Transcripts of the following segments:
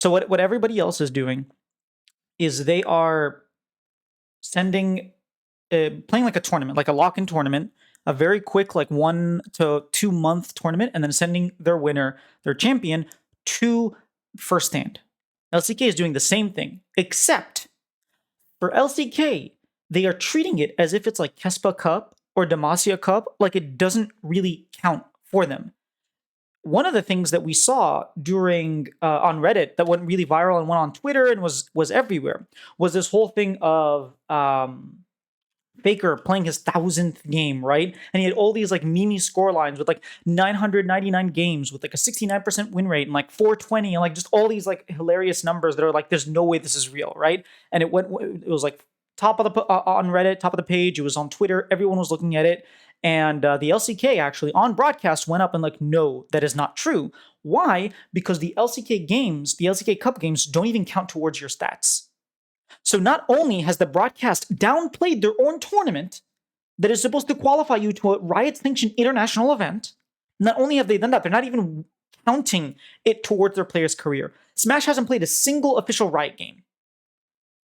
So what everybody else is doing is they are sending playing like a tournament, like a lock-in tournament, a very quick like 1 to 2 month tournament, and then sending their winner, their champion, to first stand. LCK is doing the same thing, except for LCK, they are treating it as if it's like Kespa Cup or Demacia Cup, like it doesn't really count for them. One of the things that we saw during on Reddit that went really viral and went on Twitter and was everywhere was this whole thing of Faker playing his 1000th game, right? And he had all these like meme score lines with like 999 games with like a 69% win rate and like 420 and like just all these like hilarious numbers that are like, there's no way this is real, right? And it was like top of the on Reddit, top of the page. It was on Twitter. Everyone was looking at it, and the LCK actually on broadcast went up and like, no, that is not true. Why? Because the LCK games, the LCK Cup games, don't even count towards your stats. So not only has the broadcast downplayed their own tournament that is supposed to qualify you to a Riot-sanctioned international event, not only have they done that, they're not even counting it towards their player's career. Smash hasn't played a single official Riot game.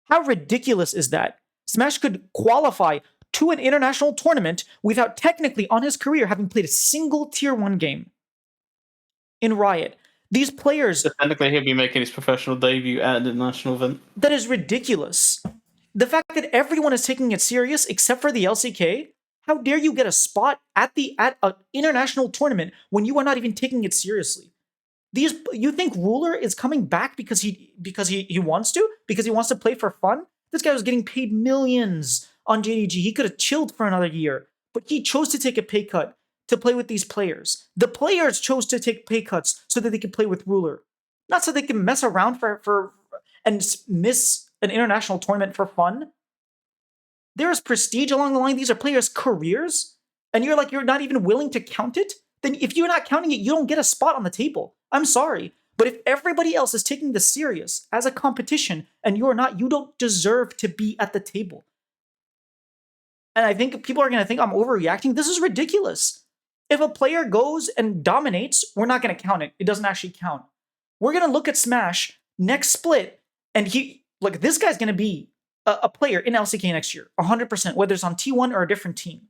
How ridiculous is that? Smash could qualify to an international tournament without technically on his career having played a single tier 1 game in Riot. These players... So technically he'll be making his professional debut at an international event. That is ridiculous. The fact that everyone is taking it serious except for the LCK, how dare you get a spot at an international tournament when you are not even taking it seriously? You think Ruler is coming back because he wants to? Because he wants to play for fun? This guy was getting paid millions on JDG. He could have chilled for another year, but he chose to take a pay cut to play with these players. The players chose to take pay cuts so that they could play with Ruler, not so they can mess around for and miss an international tournament for fun. There is prestige along the line. These are players' careers, and you're not even willing to count it. Then if you're not counting it, you don't get a spot on the table. I'm sorry, but if everybody else is taking this serious as a competition and you're not, you don't deserve to be at the table. And I think people are going to think I'm overreacting. This is ridiculous. If a player goes and dominates, we're not going to count it. It doesn't actually count. We're going to look at Smash next split, and this guy's going to be a player in LCK next year, 100%, whether it's on T1 or a different team.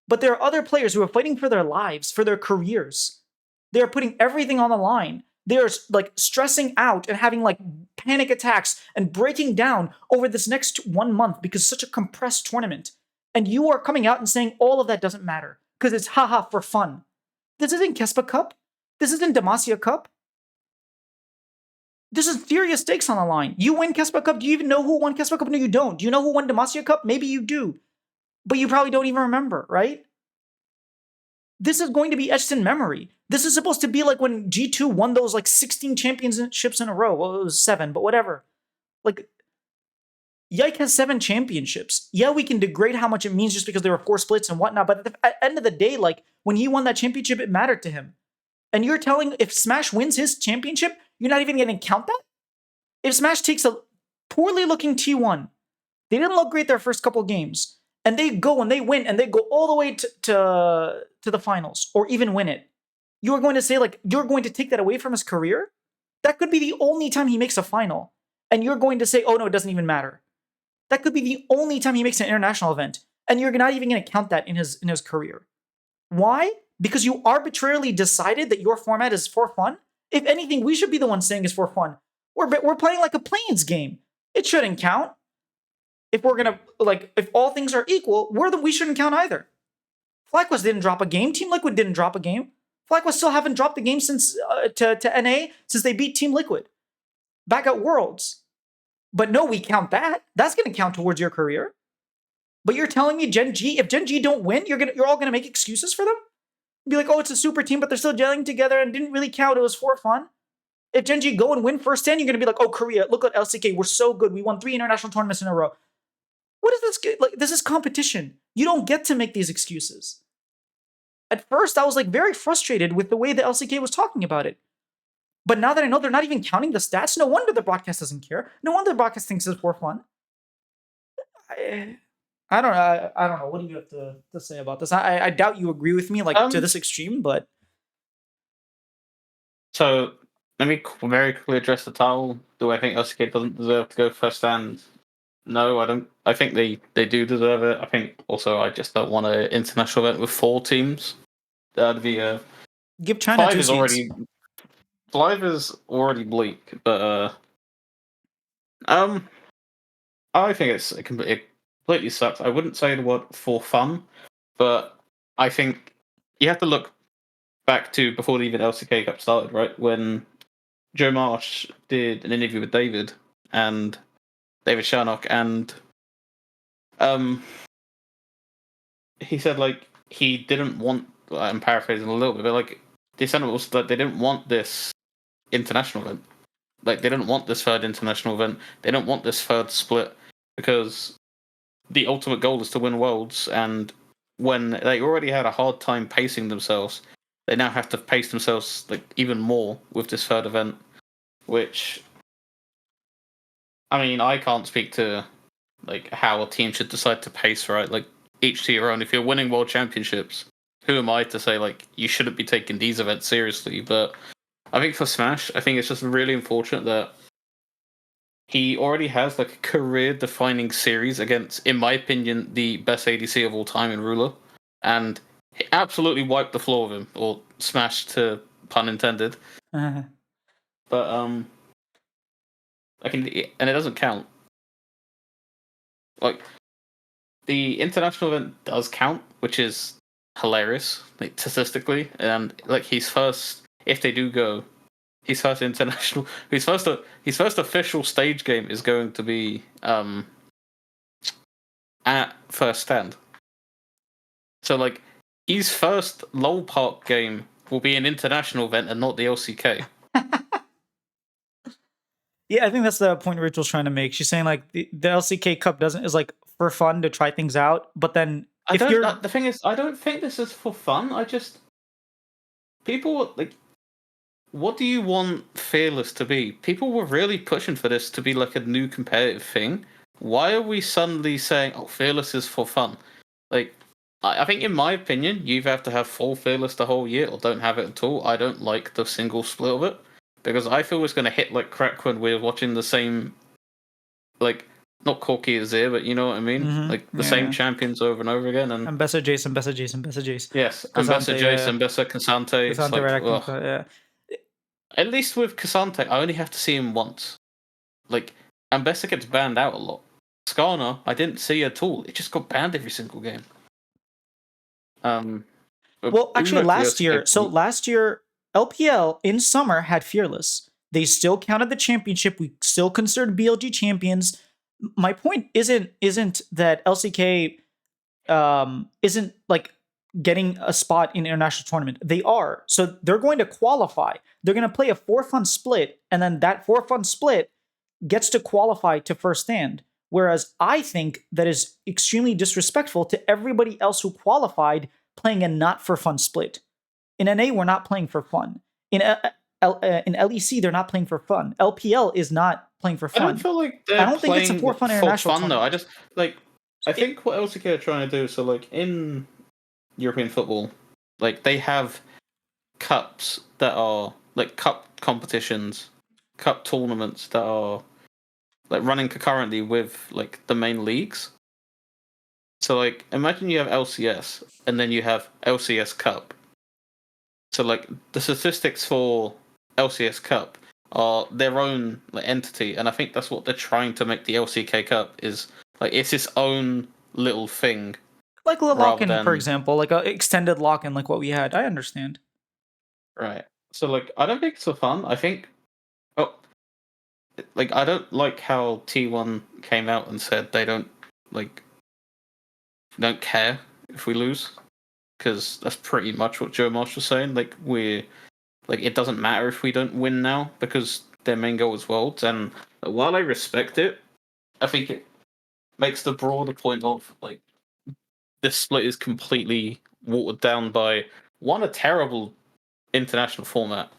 But there are other players who are fighting for their lives, for their careers. They are putting everything on the line. They are like stressing out and having like panic attacks and breaking down over this next 1 month because it's such a compressed tournament. And you are coming out and saying all of that doesn't matter because it's haha for fun. This isn't Kespa Cup. This isn't Demacia Cup. This is serious stakes on the line. You win Kespa Cup. Do you even know who won Kespa Cup? No, you don't. Do you know who won Demacia Cup? Maybe you do. But you probably don't even remember, right? This is going to be etched in memory. This is supposed to be like when G2 won those like 16 championships in a row. Well, it was 7, but whatever. Like, Yike has 7 championships. Yeah, we can degrade how much it means just because there were 4 splits and whatnot, but at the end of the day, like, when he won that championship, it mattered to him. And you're telling, if Smash wins his championship, you're not even going to count that? If Smash takes a poorly looking T1, they didn't look great their first couple games, and they go and they win and they go all the way to the finals or even win it, you're going to say, like, you're going to take that away from his career? That could be the only time he makes a final. And you're going to say, oh no, it doesn't even matter. That could be the only time he makes an international event. And you're not even going to count that in his career. Why? Because you arbitrarily decided that your format is for fun? If anything, we should be the ones saying it's for fun. We're playing like a Plains game. It shouldn't count. If we're gonna, like, if all things are equal, we shouldn't count either. FlyQuest didn't drop a game. Team Liquid didn't drop a game. FlyQuest still haven't dropped the game since to NA since they beat Team Liquid back at Worlds. But no, we count that. That's gonna count towards your career. But you're telling me Gen G, if Gen G don't win, you're all gonna make excuses for them? Be like, oh, it's a super team, but they're still gelling together and didn't really count. It was for fun. If Gen G go and win first 10, you're gonna be like, oh, Korea, look at LCK, we're so good. We won 3 international tournaments in a row. What is this? Like, this is competition. You don't get to make these excuses. At first, I was like very frustrated with the way the LCK was talking about it. But now that I know they're not even counting the stats, no wonder the broadcast doesn't care. No wonder the broadcast thinks it's for fun. I don't know. What do you have to say about this? I doubt you agree with me, like, to this extreme, but... So, Let me very quickly address the title. Do I think LCK doesn't deserve to go first stand? No, I don't. I think they do deserve it. I think also I just don't want an international event with 4 teams. That'd be Give China five 2 is seeds. already five is already bleak, but um I think it completely sucks. I wouldn't say the word for fun, but I think you have to look back to before the even LCK Cup started, right? When Joe Marsh did an interview with David Sharnock, and um, he said like he didn't want. I'm paraphrasing a little bit, but like the sentiment was that they didn't want this international event. Like they didn't want this third international event. They don't want this third split because the ultimate goal is to win worlds, and when they already had a hard time pacing themselves, they now have to pace themselves like even more with this third event. Which I mean, I can't speak to like how a team should decide to pace, right? Like each to your own. If you're winning world championships, who am I to say like you shouldn't be taking these events seriously? But I think for Smash, I think it's just really unfortunate that he already has like a career-defining series against, in my opinion, the best ADC of all time in Ruler, and he absolutely wiped the floor with him, or smashed to pun intended. But I can, and it doesn't count. Like the international event does count, which is hilarious, like statistically, and like he's first if they do go. His first international, his first official stage game is going to be at first stand. So like his first LoL Park game will be an international event and not the LCK. Yeah, I think that's the point Rachel's trying to make. She's saying like the LCK Cup doesn't is like for fun to try things out, but then I if don't. you're The thing is, I don't think this is for fun. I just people like. What do you want Fearless to be? People were really pushing for this to be like a new competitive thing. Why are we suddenly saying, "Oh, Fearless is for fun"? Like, I think, in my opinion, you either have to have full Fearless the whole year or don't have it at all. I don't like the single split of it because I feel it's going to hit like crack when we're watching the same, like, not Corky is there, but you know what I mean? Like the same yeah. champions over and over again. And Ambessa Jace, Ambessa Jace, Ambessa Jace. yes, Ambessa Kasante, Jace, yeah. Ambessa Cassante. It's Kasante like, right acting, ugh. yeah. At least with Cassante, I only have to see him once. Like, Ambessa gets banned out a lot. Skarner, I didn't see at all. It just got banned every single game. Well, actually, Back to the last year, LCK so point. last year, LPL in summer had Fearless. They still counted the championship. We still considered BLG champions. My point isn't that LCK isn't like getting a spot in international tournament. They are. So they're going to qualify. They're going to play a 4-fun split, and then that 4-fun split gets to qualify to first stand. Whereas I think that is extremely disrespectful to everybody else who qualified playing a not for fun split. In NA, we're not playing for fun. In LEC, they're not playing for fun. LPL is not playing for I don't fun. feel like I they're don't think it's a playing for fun for international fun though. I tournament. just like I It, think what LCK are trying to do. So like in European football, like they have cups that are like cup competitions, cup tournaments that are like running concurrently with like the main leagues. So like imagine you have LCS and then you have LCS Cup. So like the statistics for LCS Cup are their own like, entity, and I think that's what they're trying to make the LCK Cup is like it's its own little thing like a rather lock-in, for than example, like an extended lock-in, like what we had. I understand. right. So like I don't think it's for fun. I think oh like I don't like how T1 came out and said they like don't care if we lose because that's pretty much what Joe Marsh was saying. Like we're like it doesn't matter if we don't win now because their main goal is worlds. And while I respect it, I think it makes the broader point of like this split is completely watered down by one a terrible international format,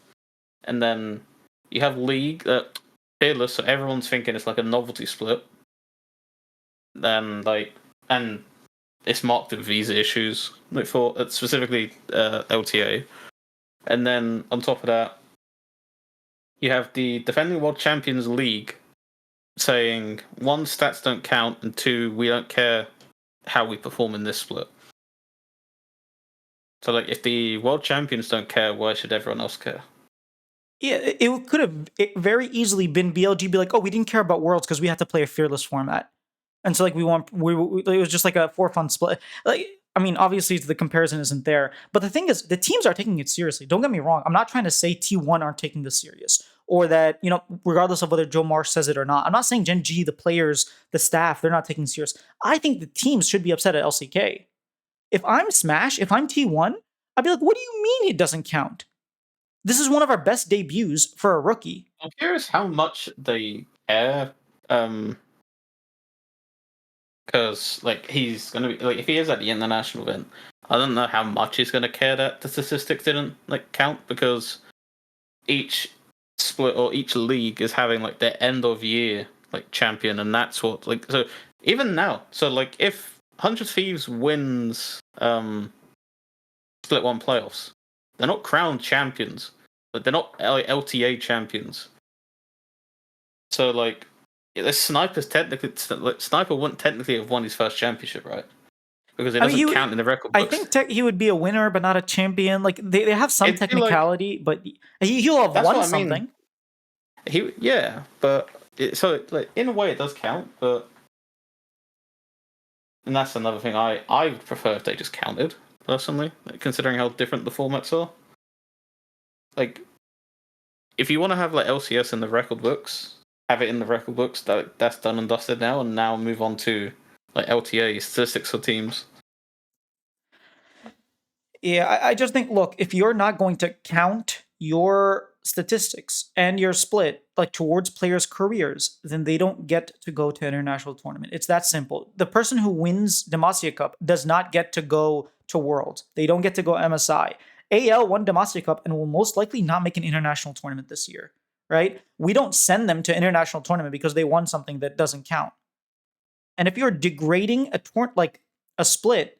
and then you have league that fearless, so everyone's thinking it's like a novelty split. Then like and it's marked with visa issues, like for specifically LTA. And then on top of that, you have the defending world champions league saying, one, stats don't count, and two, we don't care how we perform in this split. So, like, if the world champions don't care, why should everyone else care? Yeah, it could have very easily been BLG be like, oh, we didn't care about Worlds because we had to play a fearless format, and so like we it was just like a for fun split. Like, I mean, obviously the comparison isn't there, but the thing is, the teams are taking it seriously. Don't get me wrong. I'm not trying to say T1 aren't taking this serious, or that, you know, regardless of whether Joe Marsh says it or not. I'm not saying Gen G, the players, the staff, they're not taking it serious. I think the teams should be upset at LCK. If I'm Smash, if I'm T1, I'd be like, what do you mean it doesn't count? This is one of our best debuts for a rookie. I'm curious how much they care, because like he's gonna be like, if he is at the international event, I don't know how much he's gonna care that the statistics didn't like count, because each split or each league is having like their end of year like champion, and that's what like, so even now, so like if 100 Thieves wins split one playoffs, they're not crowned champions, but they're not like LTA champions. So like, the Sniper's technically, like, Sniper wouldn't technically have won his first championship, right? Because it doesn't count in the record books. I think he would be a winner, but not a champion. Like they have some technicality, but he'll have won something. But so like in a way it does count, but and that's another thing. I would prefer if they just counted personally, like, considering how different the formats are. Like, if you want to have like LCS in the record books, have it in the record books. That's done and dusted now, and now move on to like LTA statistics for teams. Yeah, I just think, look, if you're not going to count your statistics and your split like towards players' careers, then they don't get to go to international tournament. It's that simple. The person who wins Demacia Cup does not get to go to Worlds. They don't get to go MSI. AL won Demacia Cup and will most likely not make an international tournament this year, right? We don't send them to international tournament because they won something that doesn't count. And if you're degrading a split,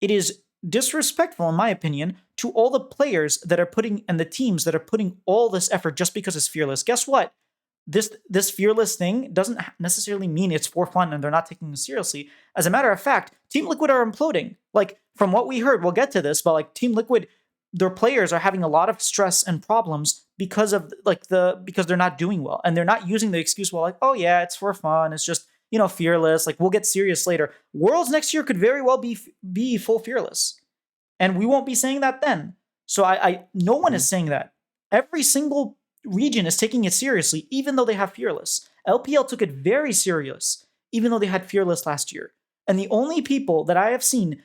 it is disrespectful, in my opinion, to all the players that are putting and the teams that are putting all this effort just because it's fearless. Guess what? This fearless thing doesn't necessarily mean it's for fun and they're not taking it seriously. As a matter of fact, Team Liquid are imploding. Like, from what we heard, we'll get to this, but like Team Liquid, their players are having a lot of stress and problems because of because they're not doing well, and they're not using the excuse, well, like, oh yeah, it's for fun, it's just, you know, fearless, like we'll get serious later. Worlds next year could very well be full fearless, and we won't be saying that then. So no one is saying that. Every single region is taking it seriously, even though they have fearless. LPL took it very serious, even though they had fearless last year. And the only people that I have seen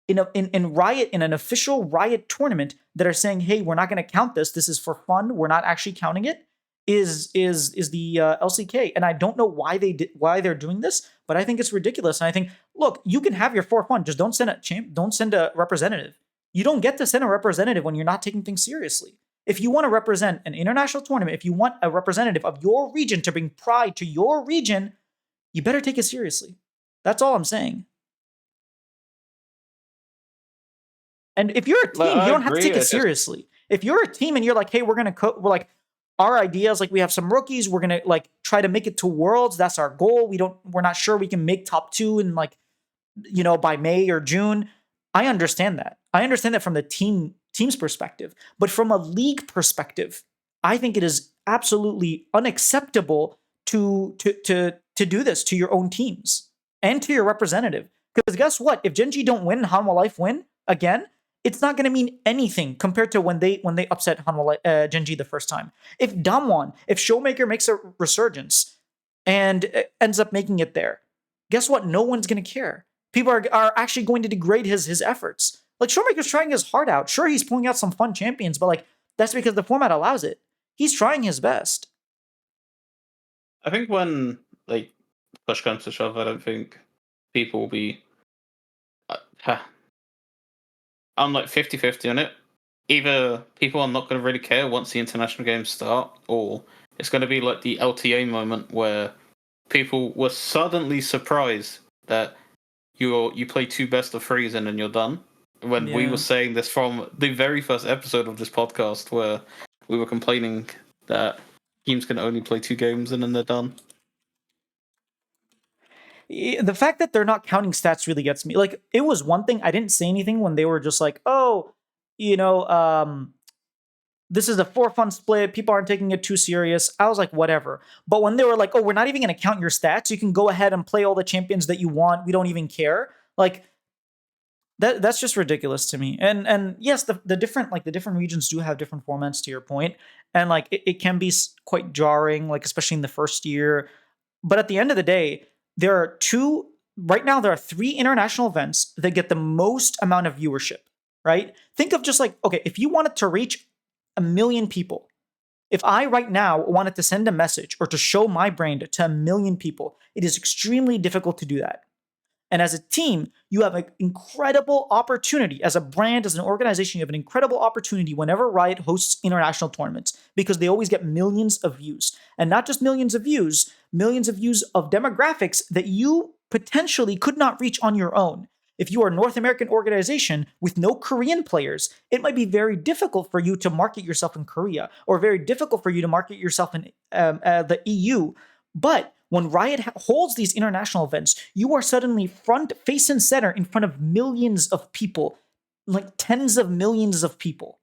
in Riot, in an official Riot tournament, that are saying, hey, we're not going to count this, this is for fun, we're not actually counting it, is the LCK. And I don't know why they're doing this, but I think it's ridiculous. And I think, look, you can have your for fun, just don't send a representative. You don't get to send a representative when you're not taking things seriously. If you want to represent an international tournament, if you want a representative of your region to bring pride to your region, you better take it seriously. That's all I'm saying. And if you're a team, you don't have to take it seriously. If you're a team and you're like, hey, we're like, our idea is like, we have some rookies, we're gonna like try to make it to Worlds. That's our goal. We're not sure we can make top 2 in like, you know, by May or June. I understand that. I understand that from the team's perspective. But from a league perspective, I think it is absolutely unacceptable to do this to your own teams and to your representative. Because guess what? If Gen G don't win and Hanwha Life win again, it's not going to mean anything compared to when they upset Gen G the first time. If Damwon, if Showmaker makes a resurgence and ends up making it there, guess what? No one's going to care. People are actually going to degrade his efforts. Like, Showmaker's trying his heart out. Sure, he's pulling out some fun champions, but like, that's because the format allows it. He's trying his best. I think when like push comes to shove, I don't think people will be. I'm like 50-50 on it. Either people are not going to really care once the international games start, or it's going to be like the LTA moment where people were suddenly surprised that you play 2 best of 3s and then you're done. When we were saying this from the very first episode of this podcast, where we were complaining that teams can only play 2 games and then they're done. The fact that they're not counting stats really gets me. Like, it was one thing, I didn't say anything when they were just like, oh, you know, this is a for fun split. People aren't taking it too serious. I was like, whatever. But when they were like, oh, we're not even going to count your stats. You can go ahead and play all the champions that you want. We don't even care. Like, that's just ridiculous to me. And yes, the different regions do have different formats, to your point, and like it can be quite jarring, like especially in the first year. But at the end of the day, there are two. Right now, there are 3 international events that get the most amount of viewership. Right? Think of just like, okay, if you wanted to reach 1 million people, if I right now wanted to send a message or to show my brand to 1 million people, it is extremely difficult to do that. And as a team, you have an incredible opportunity. As a brand, as an organization, you have an incredible opportunity whenever Riot hosts international tournaments, because they always get millions of views. And not just millions of views of demographics that you potentially could not reach on your own. If you are a North American organization with no Korean players, it might be very difficult for you to market yourself in Korea, or very difficult for you to market yourself in the EU. But when Riot holds these international events, you are suddenly face and center in front of millions of people, like tens of millions of people.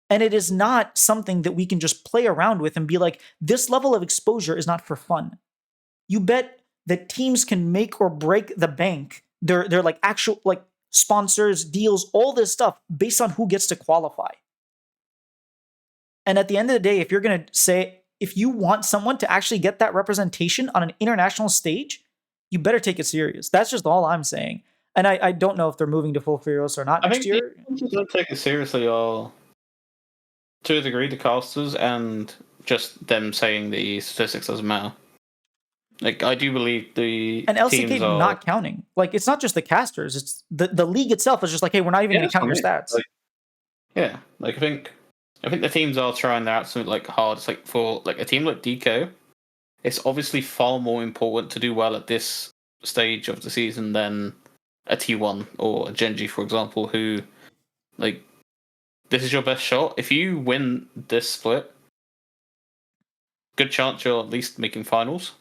And it is not something that we can just play around with and be like, this level of exposure is not for fun. You bet that teams can make or break the bank. They're like actual like sponsors, deals, all this stuff based on who gets to qualify. And at the end of the day, if you're going to say, if you want someone to actually get that representation on an international stage, you better take it serious. That's just all I'm saying. And I don't know if they're moving to full fearless or not I next think year. the ones who don't take it seriously are, to a degree, the casters, and just them saying the statistics doesn't matter. Like, I do believe the And LCK teams are not counting. Like, it's not just the casters. It's the league itself is just like, hey, we're not even going to count your stats. Like, yeah, like I think the teams are trying their absolute like hard. It's like, for like a team like DK, it's obviously far more important to do well at this stage of the season than a T1 or a Genji, for example, who, like, this is your best shot. If you win this split, good chance you're at least making finals.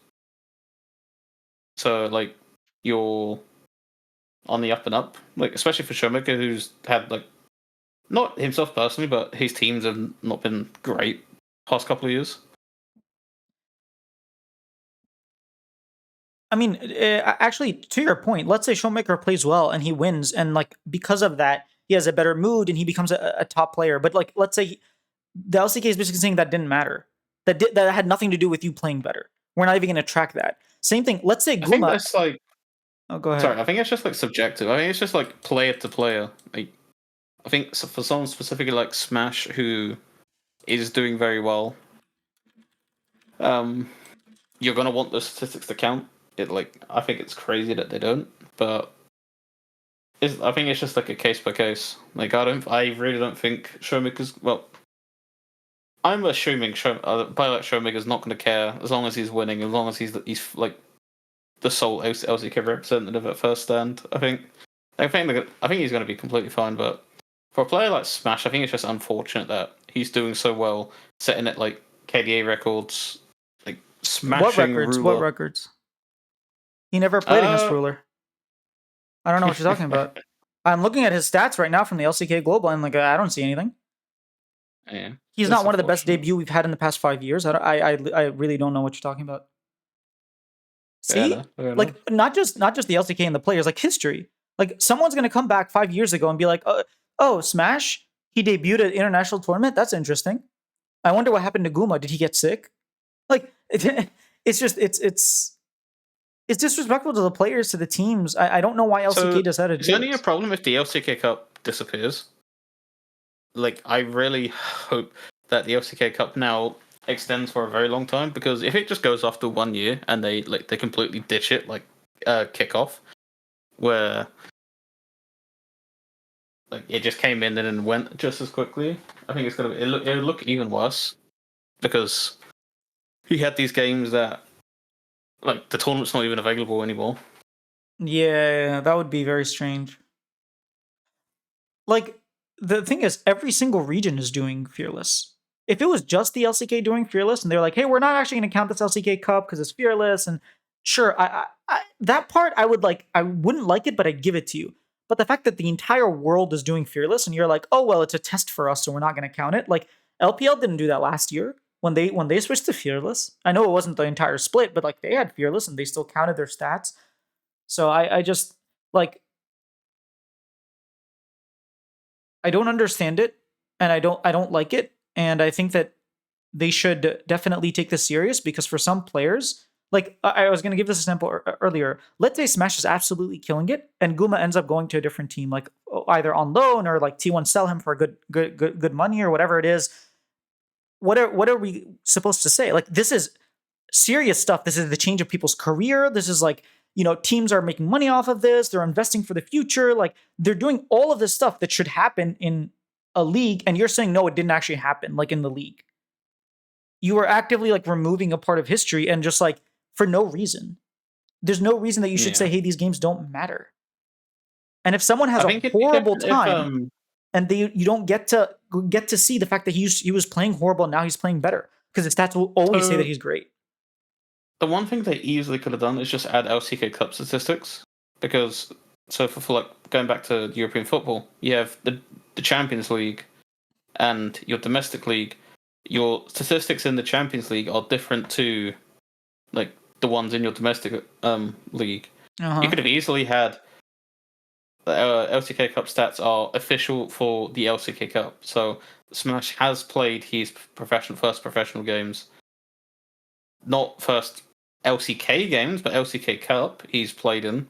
So, like, you're on the up and up. Like, especially for Showmaker, who's had, like, not himself personally, but his teams have not been great past couple of years. I mean, actually, to your point, let's say Showmaker plays well and he wins, and like because of that, he has a better mood and he becomes a top player. But like, let's say the LCK is basically saying that didn't matter. That had nothing to do with you playing better. We're not even going to track that. Same thing. Let's say I think Guma. that's like, Oh, go ahead. sorry, I think it's just like subjective. I think it's just like player to player. Like, I think for someone specifically like Smash, who is doing very well, you're gonna want the statistics to count. I think it's crazy that they don't, but I think it's just like a case by case. Like, I really don't think Showmaker's, well, I'm assuming a player like Showmaker's not going to care as long as he's winning, as long as he's like the sole LCK representative at first stand. I think he's going to be completely fine. But for a player like Smash, I think it's just unfortunate that he's doing so well, setting it like KDA records, like smashing Ruler. What records? He never played against Ruler. I don't know what you're talking about. I'm looking at his stats right now from the LCK Global, and like I don't see anything. Yeah, he's not one of the best debut we've had in the past 5 years. I really don't know what you're talking about. See, like not just the LCK and the players, like history. Like someone's gonna come back 5 years ago and be like, oh, Smash, he debuted at international tournament. That's interesting. I wonder what happened to Guma. Did he get sick? Like it's just it's disrespectful to the players, to the teams. I don't know why LCK does that. Is there only a problem if the LCK Cup disappears? Like, I really hope that the LCK Cup now extends for a very long time, because if it just goes after 1 year and they completely ditch it, like kickoff, where like it just came in and then went just as quickly, I think it'll look even worse, because he had these games that like the tournament's not even available anymore. Yeah, that would be very strange. Like, the thing is, every single region is doing Fearless. if it was just the LCK doing Fearless and they're like, hey, we're not actually going to count this LCK Cup because it's Fearless, and sure, that part I wouldn't like it, but I'd give it to you. But the fact that the entire world is doing Fearless and you're like, oh well, it's a test for us, so we're not going to count it. Like LPL didn't do that last year when they switched to Fearless. I know it wasn't the entire split, but like they had Fearless and they still counted their stats. So I just like I don't understand it, and I don't like it, and I think that they should definitely take this serious because for some players, like I was going to give this example earlier. Let's say Smash is absolutely killing it, and Guma ends up going to a different team, like either on loan or like T1 sell him for good money or whatever it is. What are we supposed to say? Like this is serious stuff. This is the change of people's career. This is like, teams are making money off of this. They're investing for the future. Like they're doing all of this stuff that should happen in a league. And you're saying, no, it didn't actually happen like in the league. You are actively like removing a part of history and just like for no reason. There's no reason that you should say, hey, these games don't matter. And if someone has a horrible time and you don't get to see the fact that he was playing horrible and now he's playing better, because his stats will always say that he's great. The one thing they easily could have done is just add LCK Cup statistics, because for like going back to European football, you have the Champions League and your domestic league. Your statistics in the Champions League are different to like the ones in your domestic league. You could have easily had LCK Cup stats are official for the LCK Cup. So Smash has played his first professional games, not first LCK games, but LCK Cup he's played in,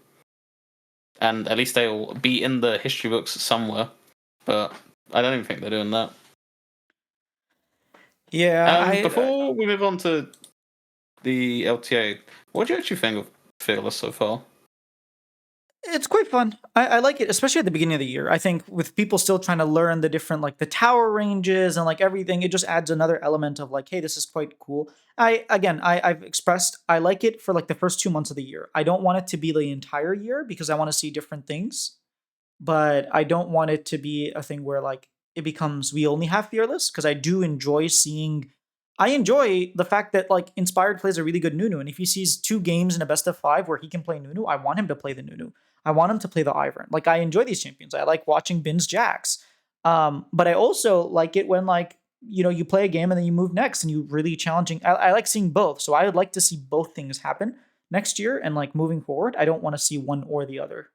and at least they'll be in the history books somewhere. But I don't even think they're doing that. Yeah. Before we move on to the LTA, what do you actually think of Fearless so far? It's quite fun. I like it, especially at the beginning of the year. I think with people still trying to learn the different like the tower ranges and like everything, it just adds another element of like, hey, this is quite cool. I've expressed I like it for like the first 2 months of the year. I don't want it to be the entire year because I want to see different things, but I don't want it to be a thing where like it becomes we only have Fearless, because I do enjoy seeing. I enjoy the fact that like Inspired plays a really good Nunu, and if he sees 2 games in a best of 5 where he can play Nunu, I want him to play the Nunu. I want him to play the Ivern. Like I enjoy these champions. I like watching Bin's Jax. But I also like it when like you play a game and then you move next and you really challenging. I like seeing both, so I would like to see both things happen next year and like moving forward. I don't want to see one or the other.